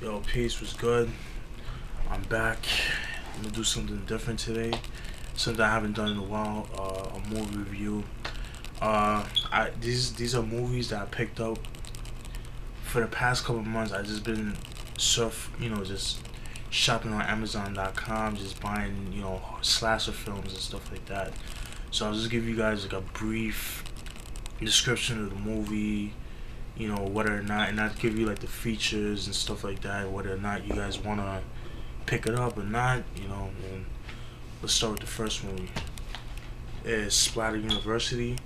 Yo, peace was good. I'm back. I'm gonna do something different today. Something I haven't done in a while. A movie review. These are movies that I picked up for the past couple of months. I just been just shopping on Amazon.com, just buying slasher films and stuff like that. So I'll just give you guys like a brief description of the movie, whether or not, and I'll give you like the features and stuff like that, whether or not you guys wanna pick it up or not, and let's start with the first movie. It's Splatter University.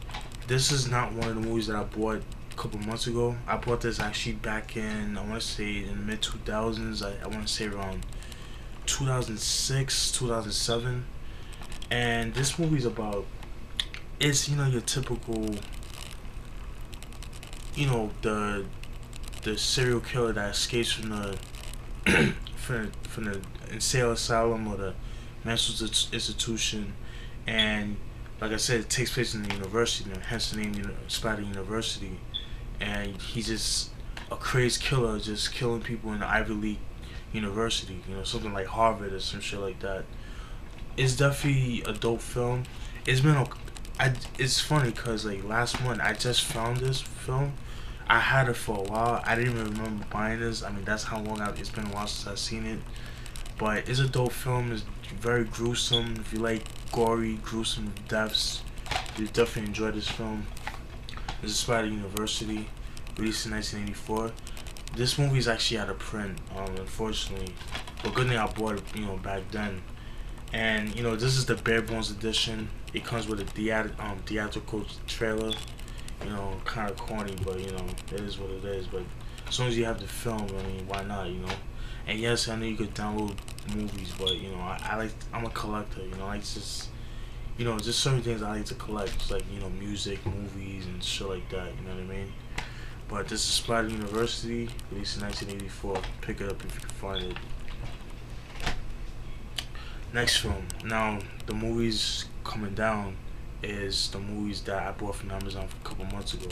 This is not one of the movies that I bought a couple months ago. I bought this actually back in, I wanna say in the mid 2000s. I wanna say around 2006, 2007. And this movie's about, it's your typical, the serial killer that escapes from the from the insane asylum or the mental institution, and like I said, it takes place in the university, hence the name, Splatter University, and he's just a crazed killer, just killing people in the Ivy League university, something like Harvard or some shit like that. It's definitely a dope film. It's funny because like last month I just found this film. I had it for a while. I didn't even remember buying this. I mean, that's how long it's been a while since I've seen it. But it's a dope film. It's very gruesome. If you like gory, gruesome deaths, you definitely enjoy this film. This is Splatter University, released in 1984. This movie is actually out of print, unfortunately. But good thing I bought it, back then. And this is the bare bones edition. It comes with a theatrical trailer. Kind of corny, but it is what it is. But as long as you have the film, I mean, why not? And yes, I know you could download movies, but I'm a collector. I like just certain things I like to collect, just like music, movies, and shit like that. You know what I mean? But this is Splatter University, released in 1984. Pick it up if you can find it. Next film. Now the movies coming down is the movies that I bought from Amazon a couple months ago.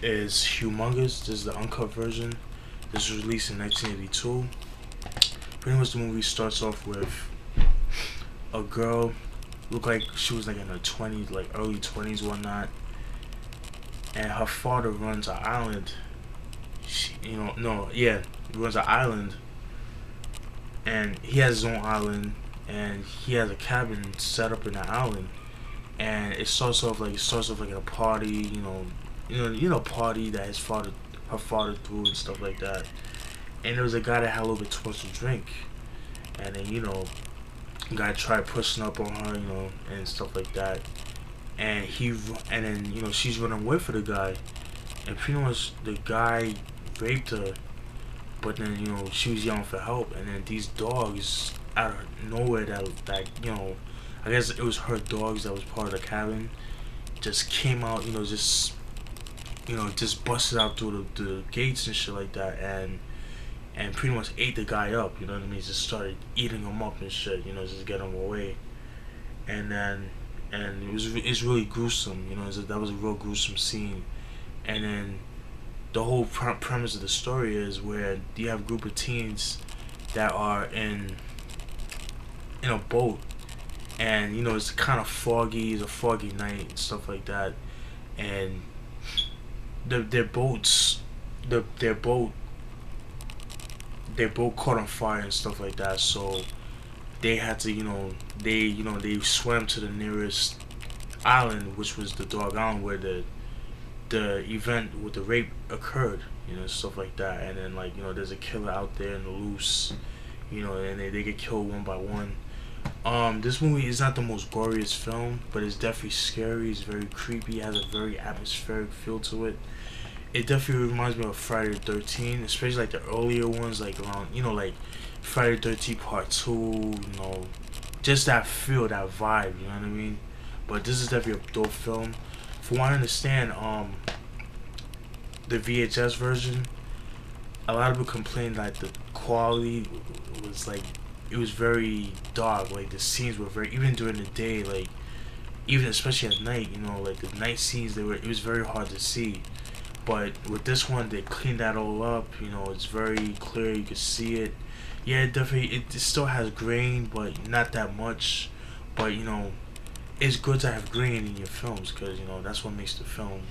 Is Humongous. This is the uncut version. This was released in 1982. Pretty much the movie starts off with a girl, looked like she was like in her 20s, like early 20s, whatnot. And her father runs an island. He runs an island. And he has his own island, and he has a cabin set up in the island. And it starts off like in a party, party that her father threw and stuff like that. And there was a guy that had a little bit too much to drink, and then guy tried pushing up on her, and stuff like that. And then she's running away for the guy, and pretty much the guy raped her. But then she was yelling for help, and then these dogs out of nowhere that I guess it was her dogs that was part of the cabin, just came out, just busted out through the gates and shit like that, and pretty much ate the guy up. You know what I mean? Just started eating him up and shit. Just get him away, and it's really gruesome. That was a real gruesome scene, and then the whole premise of the story is where you have a group of teens that are in a boat, and it's kind of foggy, it's a foggy night and stuff like that, and their boat caught on fire and stuff like that. So they had to they swam to the nearest island, which was the dog island where the event with the rape occurred, stuff like that. And then there's a killer out there in the loose, and they get killed one by one. This movie is not the most goriest film, but it's definitely scary. It's very creepy. It has a very atmospheric feel to it. It definitely reminds me of Friday the 13th, especially like the earlier ones, like around like Friday the 13th Part 2. Just that feel, that vibe. You know what I mean? But this is definitely a dope film. From what I understand, the VHS version, a lot of people complained that the quality was like, it was very dark. Like the scenes were very, even during the day, like even especially at night, like the night scenes, it was very hard to see. But with this one, they cleaned that all up. You know, it's very clear. You can see it. Yeah, it definitely it still has grain, but not that much. But you know, it's good to have grain in your films because you know that's what makes the film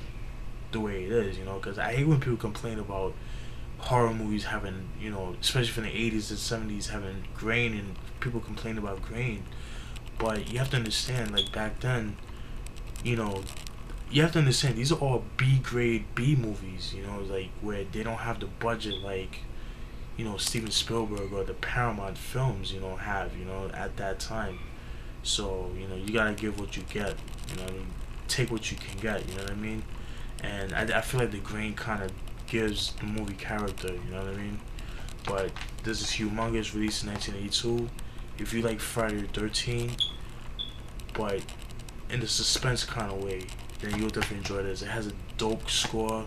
the way it is. You know, because I hate when people complain about horror movies having, you know, especially from the 80s and 70s, having grain, and people complain about grain. But you have to understand, like back then, you know, you have to understand these are all B grade B movies, you know, like where they don't have the budget like, you know, Steven Spielberg or the Paramount films, you know, have, you know, at that time. So, you know, you gotta give what you get, you know what I mean? Take what you can get, you know what I mean? And I feel like the grain kind of gives the movie character, you know what I mean? But this is humongous, released in 1982. If you like Friday the 13th, but in the suspense kind of way, then you'll definitely enjoy this. It has a dope score,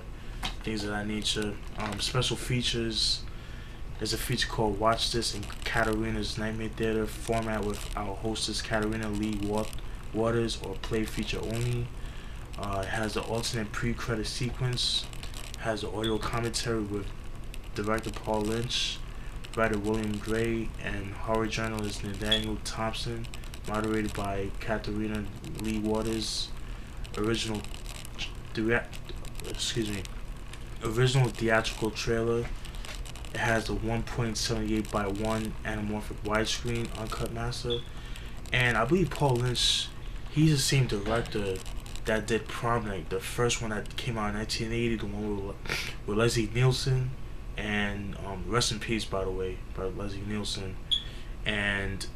things of that nature. Special features. There's a feature called Watch This in Katarina's Nightmare Theater format with our hostess Katarina Lee Waters, or play feature only. It has the alternate pre-credit sequence. Has the audio commentary with director Paul Lynch, writer William Gray, and horror journalist Nathaniel Thompson. Moderated by Katarina Lee Waters. Original original theatrical trailer. It has a 1.78 by 1 anamorphic widescreen uncut master. And I believe Paul Lynch, he's the same director that did Prom Night, the first one that came out in 1980, the one with Leslie Nielsen, and rest in peace, by the way, by Leslie Nielsen, and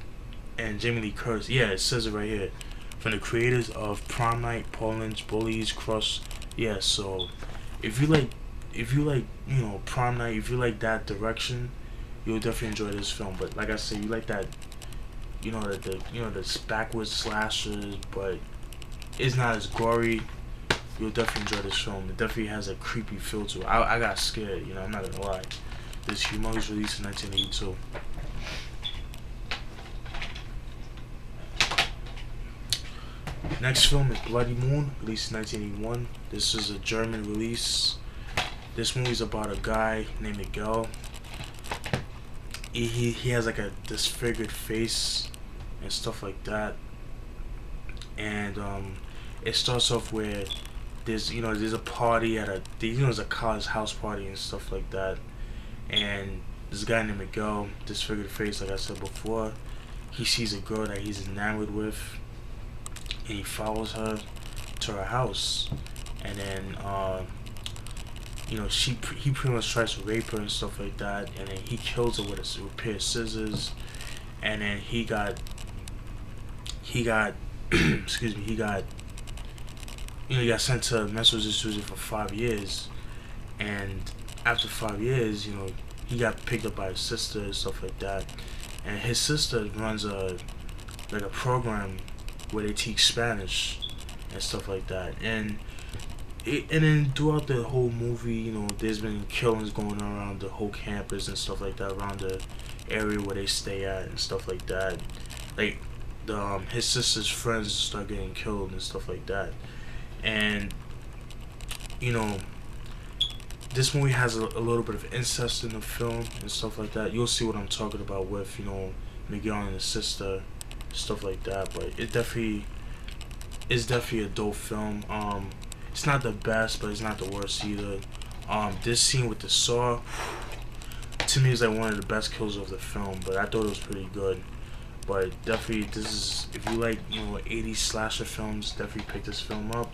Jamie Lee Curtis. Yeah, it says it right here. From the creators of Prom Night, Paul Lynch, Bullies, Cross. Yeah, so if you like, you know, Prom Night, if you like that direction, you'll definitely enjoy this film. But like I said, you like that, you know, the backwards slashers, but it's not as gory. You'll definitely enjoy this film. It definitely has a creepy feel to it. I got scared, you know, I'm not gonna lie. This humongous release in 1982. Next film is Bloody Moon, released in 1981. This is a German release. This movie's about a guy named Miguel. He has like a disfigured face and stuff like that. And it starts off where there's a party at there's a college house party and stuff like that. And this guy named Miguel, disfigured face, like I said before, he sees a girl that he's enamored with, and he follows her to her house, and then he pretty much tries to rape her and stuff like that, and then he kills her with a pair of scissors, and then he got he got sent to mental institution for 5 years, and after 5 years, he got picked up by his sister and stuff like that, and his sister runs a program where they teach Spanish and stuff like that, and then throughout the whole movie, there's been killings going on around the whole campus and stuff like that, around the area where they stay at and stuff like that. Like his sister's friends start getting killed and stuff like that, and this movie has a little bit of incest in the film and stuff like that. You'll see what I'm talking about with Miguel and his sister, stuff like that. But it's definitely a dope film. It's not the best, but it's not the worst either. This scene with the saw, to me, is like one of the best kills of the film. But I thought it was pretty good. But definitely, this is, if you like 80s slasher films, definitely pick this film up.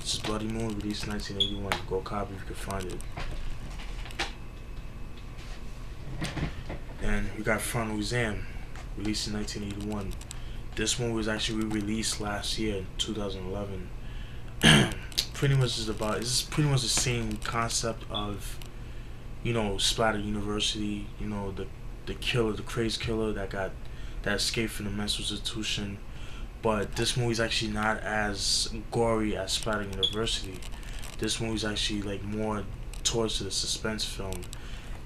This is Bloody Moon, released in 1981. Go copy if you can find it. And we got Frontal Exam, released in 1981. This one was actually re-released last year, in 2011. Pretty much it's pretty much the same concept of, Splatter University. The killer, the crazy killer that escaped from the mental institution. But this movie's actually not as gory as Splatter University. This movie's actually more towards the suspense film.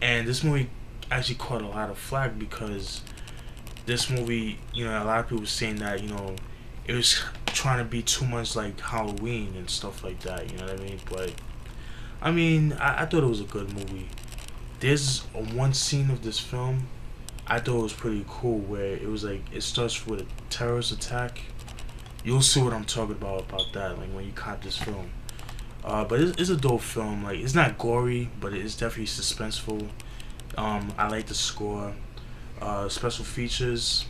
And this movie actually caught a lot of flack because this movie, a lot of people were saying that, it was trying to be too much like Halloween and stuff like that, you know what I mean? But I mean, I thought it was a good movie. There's one scene of this film I thought it was pretty cool where it was like it starts with a terrorist attack. You'll see what I'm talking about that like when you caught this film. But it's a dope film. Like it's not gory, but it's definitely suspenseful. I like the score. Special features.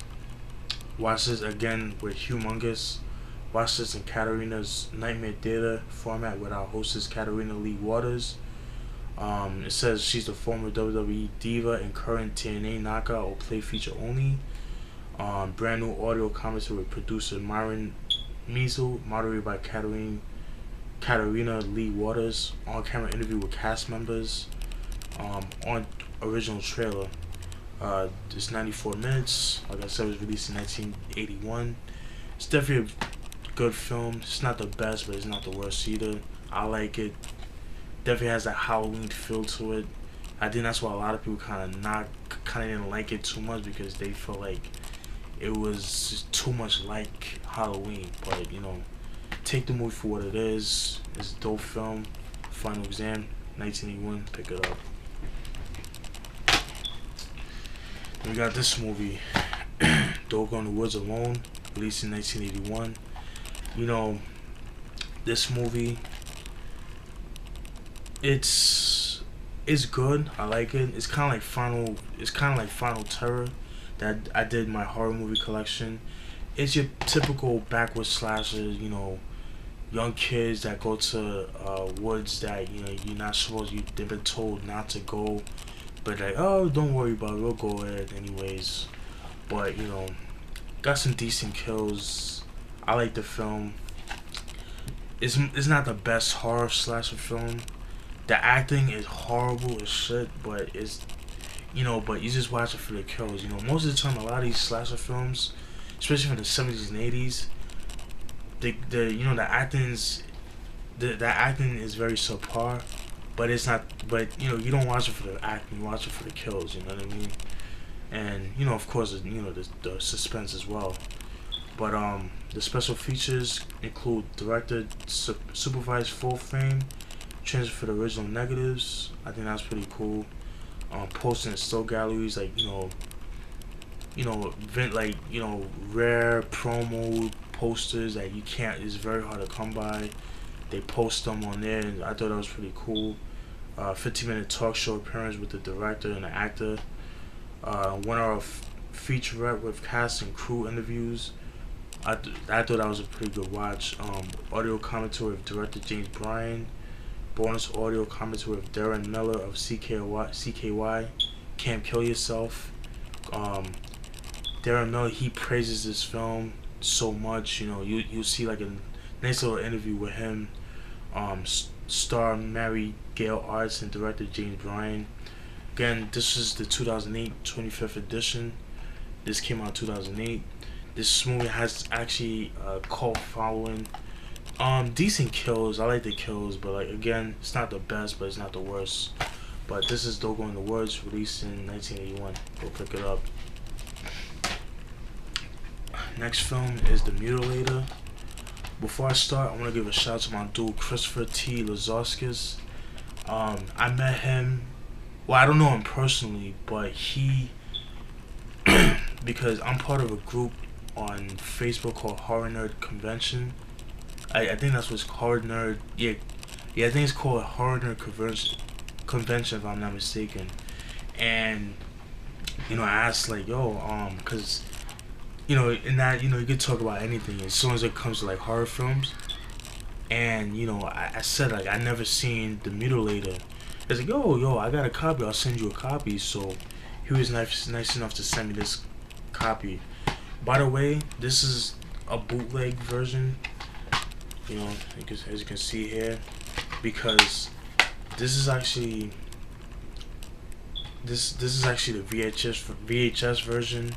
Watch this again with Humongous. Watch this in Katarina's Nightmare Theater format with our hostess Katarina Lee Waters. It says she's the former WWE diva and current TNA knockout or play feature only. Brand new audio commentary with producer Myron Measle, moderated by Katarina Lee Waters. On camera interview with cast members. On original trailer. It's 94 minutes. Like I said, it was released in 1981. It's definitely a good film. It's not the best, but it's not the worst either. I like it. Definitely has that Halloween feel to it. I think that's why a lot of people kind of didn't like it too much because they felt like it was just too much like Halloween. But you know, take the movie for what it is. It's a dope film. Final Exam, 1981. Pick it up. We got this movie, Dog on the Woods Alone, released in 1981. You know, this movie, it's good. I like it. It's kind of like Final Terror that I did my horror movie collection. It's your typical backwoods slasher. You know, young kids that go to woods that you're not supposed. They've been told not to go. But like, oh, don't worry about it, we'll go ahead anyways. But got some decent kills. I like the film. It's not the best horror slasher film. The acting is horrible as shit, but but you just watch it for the kills. Most of the time, a lot of these slasher films, especially from the 70s and 80s, the acting is very subpar. But it's not. But you don't watch it for the acting. You watch it for the kills. You know what I mean? And of course, the suspense as well. But the special features include directed supervised full frame, transfer for the original negatives. I think that's pretty cool. Posting still galleries like rare promo posters that you can't. It's very hard to come by. They post them on there, and I thought that was pretty cool. 15-minute talk show appearance with the director and the actor. 1 hour featurette with cast and crew interviews. I thought that was a pretty good watch. Audio commentary with director James Bryan. Bonus audio commentary with Darren Miller of CKY. Can't Kill Yourself. Darren Miller, he praises this film so much. You see like a nice little interview with him. Star Mary Gail Arts and director James Bryan. Again, this is the 2008 25th edition. This came out in 2008. This movie has actually a cult following. Decent kills. I like the kills, but like again, it's not the best, but it's not the worst. But this is Dog on the Woods, released in 1981. Go pick it up. Next film is The Mutilator. Before I start, I want to give a shout out to my dude Christopher T. Lazarskis. I met him. Well, I don't know him personally, but he, because I'm part of a group on Facebook called Horror Nerd Convention. I think that's what's Horror Nerd. Yeah, I think it's called Horror Nerd Convention if I'm not mistaken. And I asked like, cause in that, you could talk about anything as soon as it comes to like horror films. And I said like I never seen The Mutilator. It's like, yo, I got a copy. I'll send you a copy. So he was nice enough to send me this copy. By the way, this is a bootleg version. As you can see here, because this is actually the VHS version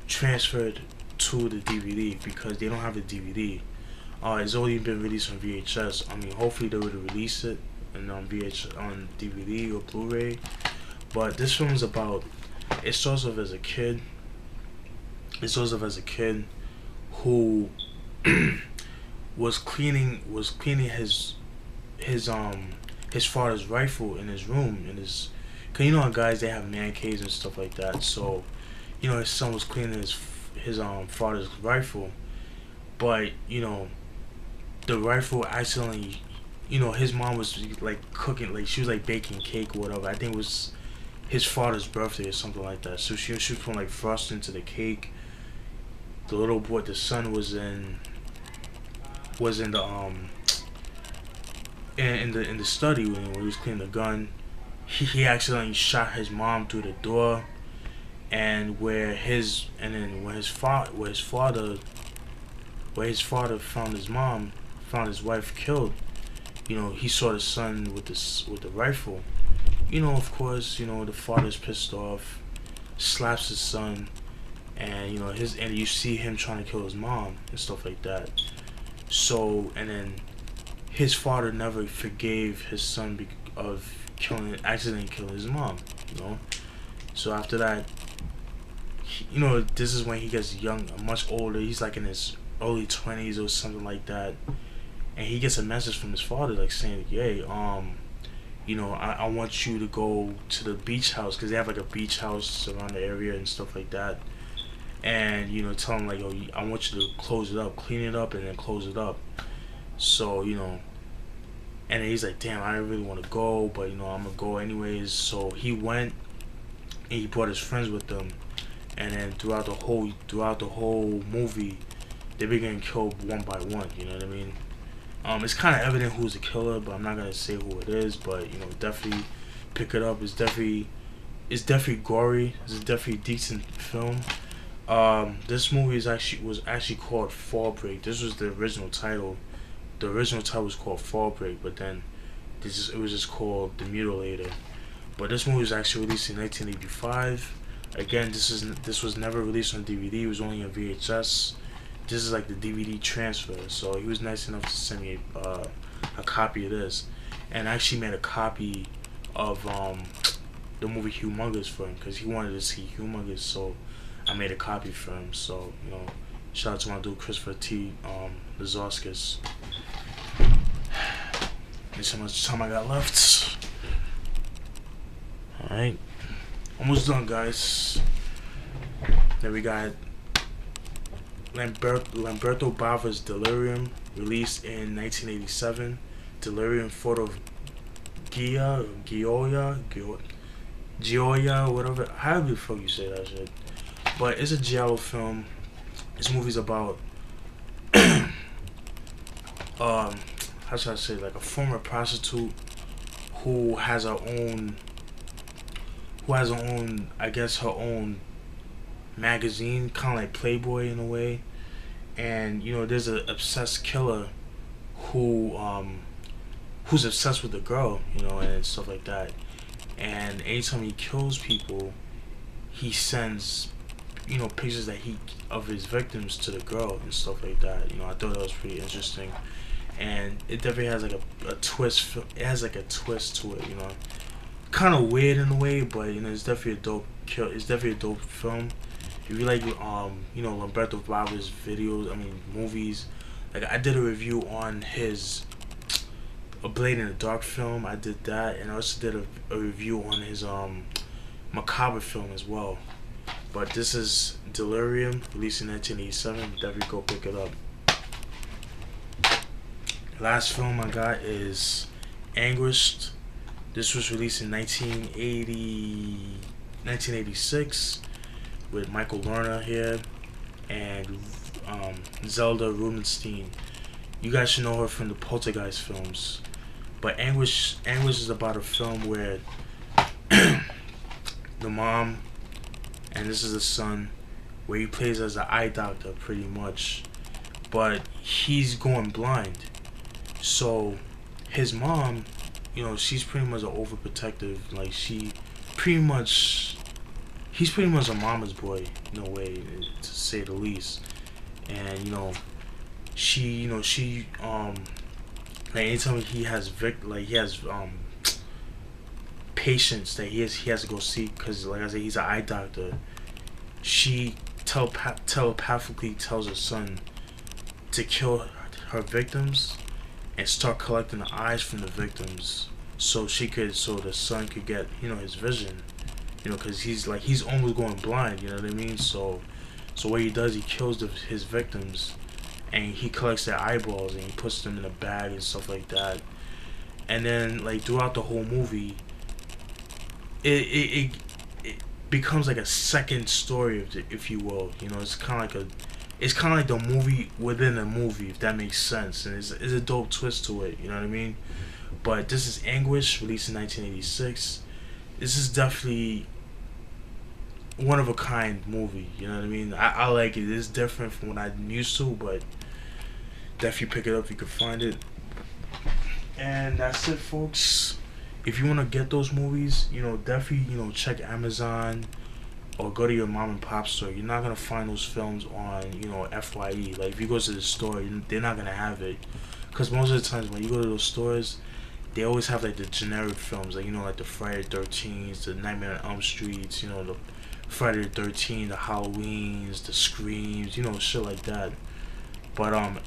transferred to the DVD because they don't have the DVD. It's only been released on VHS. I mean, hopefully they would release it on on DVD or Blu-ray. But this film is about. It starts off as a kid. Who was cleaning his his father's rifle in his room, in his, cause you know how guys they have man caves and stuff like that. So, you know, his son was cleaning his father's rifle, but you know, the rifle accidentally, you know, his mom was like cooking, like she was like baking cake or whatever. I think it was his father's birthday or something like that. So she was putting like frosting to the cake. The little boy, the son was in the in the study when he was cleaning the gun. He accidentally shot his mom through the door, and where his father found his mom, found his wife killed. You know, he saw the son with the rifle. You know, of course, you know the father's pissed off, slaps his son, and you know and you see him trying to kill his mom and stuff like that. So, and then his father never forgave his son of accidentally killing his mom. You know, so after that, you know, this is when he gets young, much older. He's like in his early 20s or something like that, and he gets a message from his father like saying, "Yay, you know, I want you to go to the beach house," because they have like a beach house around the area and stuff like that. And you know, tell him like, "Yo, I want you to close it up, clean it up, and then close it up." So you know, and then he's like, "Damn, I don't really want to go, but you know, I'm gonna go anyways." So he went, and he brought his friends with him, and then throughout the whole movie, they be getting killed one by one. You know what I mean? It's kind of evident who's the killer, but I'm not gonna say who it is. But you know, definitely pick it up. It's definitely gory. It's definitely a decent film. This movie was actually called Fall Break. This was the original title. The original title was called Fall Break, but then it was just called The Mutilator. But this movie was actually released in 1985. Again, this was never released on DVD. It was only on VHS. This is like the DVD transfer. So he was nice enough to send me a copy of this, and I actually made a copy of the movie Humongous for him because he wanted to see Humongous. So I made a copy for him. So you know, shout out to my dude Christopher T. Lazarskis. Let's see how much time I got left. Alright. Almost done, guys. Then we got Lamberto Bava's Delirium, released in 1987. Delirium, photo of Gioia, whatever, however the fuck you say that shit. But it's a giallo film. This movie's about how should I say, like a former prostitute who has her own, I guess her own magazine, kind of like Playboy in a way. And you know, there's an obsessed killer who's obsessed with the girl, you know, and stuff like that. And anytime he kills people, he sends, you know, pictures of his victims to the girl and stuff like that. You know, I thought that was pretty interesting, and it definitely has like a twist. It has like a twist to it, you know, kind of weird in a way, but you know, it's definitely a dope kill. It's definitely a dope film. If you like, you know, Lamberto Bava's movies, like I did a review on his A Blade in the Dark film. I did that, and I also did a review on his Macabre film as well. But this is Delirium, released in 1987. Definitely go pick it up. Last film I got is Anguish. This was released in 1986 with Michael Lerner here and Zelda Rubinstein. You guys should know her from the Poltergeist films. But Anguish is about a film where the mom, and this is the son, where he plays as an eye doctor pretty much, but he's going blind. So his mom, you know, she's pretty much an overprotective, like he's pretty much a mama's boy in a way, to say the least. And you know, she like anytime he has patients that he has to go see, because like I said, he's an eye doctor. She telepathically tells her son to kill her victims and start collecting the eyes from the victims so the son could get, you know, his vision, you know, because he's almost going blind, you know what I mean? So what he does, he kills his victims, and he collects their eyeballs and he puts them in a bag and stuff like that. And then like throughout the whole movie, it becomes like a second story, if you will. You know, it's kind of like the movie within a movie, if that makes sense. And it's a dope twist to it. You know what I mean? But this is Anguish, released in 1986. This is definitely one of a kind movie. You know what I mean? I like it. It's different from what I'm used to, but definitely pick it up if you can find it. And that's it, folks. If you want to get those movies, you know, definitely, you know, check Amazon or go to your mom and pop store. You're not gonna find those films on, you know, FYE. Like if you go to the store, they're not gonna have it, because most of the times when you go to those stores, they always have like the generic films, like, you know, like the Friday the 13th, the Nightmare on Elm Streets, you know, the Friday the 13th, the Halloweens, the Screams, you know, shit like that. But I'm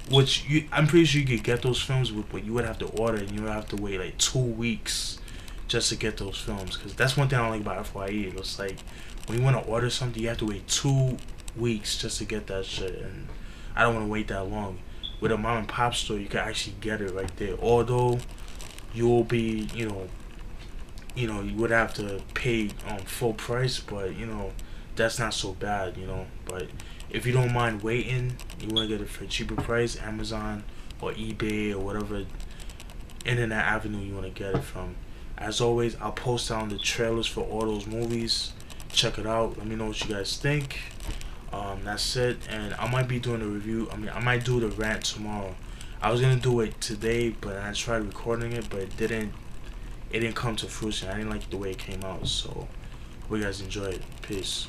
pretty sure you could get those films, but you would have to order, and you would have to wait like 2 weeks just to get those films. Because that's one thing I don't like about FYE. It's like when you want to order something, you have to wait 2 weeks just to get that shit, and I don't want to wait that long. With a mom and pop store, you can actually get it right there. Although you'll be, you would have to pay full price, but you know that's not so bad, you know. But if you don't mind waiting, you want to get it for a cheaper price, Amazon or eBay or whatever internet avenue you want to get it from. As always, I'll post down the trailers for all those movies. Check it out. Let me know what you guys think. That's it. And I might be doing a review. I mean, I might do the rant tomorrow. I was gonna do it today, but I tried recording it, but it didn't come to fruition. I didn't like the way it came out. So hope you guys enjoy it. Peace.